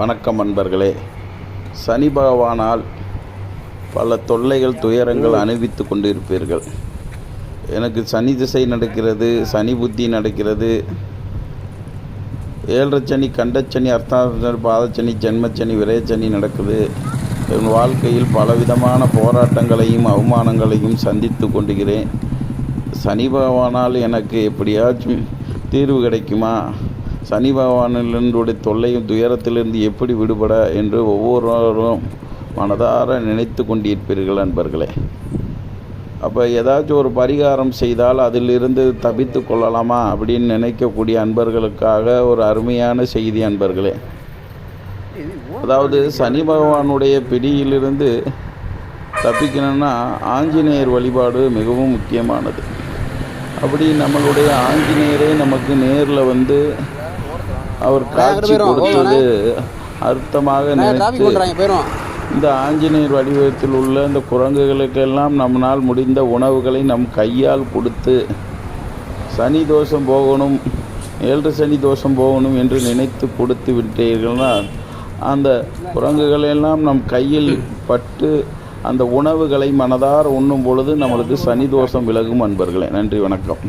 வணக்கம் அன்பர்களே. சனி பகவானால் பல தொல்லைகள் துயரங்கள் அனுபவித்து கொண்டிருப்பீர்கள். எனக்கு சனி திசை நடக்கிறது, சனி புத்தி நடக்கிறது, ஏழரைச்சனி, கண்டச்சனி, அர்த்தாசனி, பாதச்சனி, ஜென்மச்சனி, விரயச்சனி நடக்குது. என் வாழ்க்கையில் பலவிதமான போராட்டங்களையும் அவமானங்களையும் சந்தித்து கொண்டுகிறேன். சனி பகவானால் எனக்கு எப்படியாச்சும் தீர்வு கிடைக்குமா? சனி பகவானினுடைய தொல்லையும் துயரத்திலிருந்து எப்படி விடுபட என்று ஒவ்வொருவரும் மனதார நினைத்து கொண்டிருப்பீர்கள் அன்பர்களே. அப்போ ஏதாச்சும் ஒரு பரிகாரம் செய்தால் அதிலிருந்து தப்பித்து கொள்ளலாமா அப்படின்னு நினைக்கக்கூடிய அன்பர்களுக்காக ஒரு அருமையான செய்தி அன்பர்களே. அதாவது சனி பகவானுடைய பிடியிலிருந்து தப்பிக்கணும்னா ஆஞ்சநேயர் வழிபாடு மிகவும் முக்கியமானது. அப்படி நம்மளுடைய ஆஞ்சநேயரே நமக்கு நேரில் வந்து அவர் காட்சி கொடுத்தது அர்த்தமாக நினைத்து இந்த ஆஞ்சநேயர் வடிவத்தில் உள்ள இந்த குரங்குகளுக்கெல்லாம் நம்மளால் முடிந்த உணவுகளை நம் கையால் கொடுத்து சனி தோஷம் போகணும், 7 சனி தோஷம் போகணும் என்று நினைத்து கொடுத்து விட்டீர்கள்னால் அந்த குரங்குகளெல்லாம் நம் கையில் பட்டு அந்த உணவுகளை மனதார உண்ணும் பொழுது நம்மளுக்கு சனி தோஷம் விலகும் அன்பர்களே. நன்றி, வணக்கம்.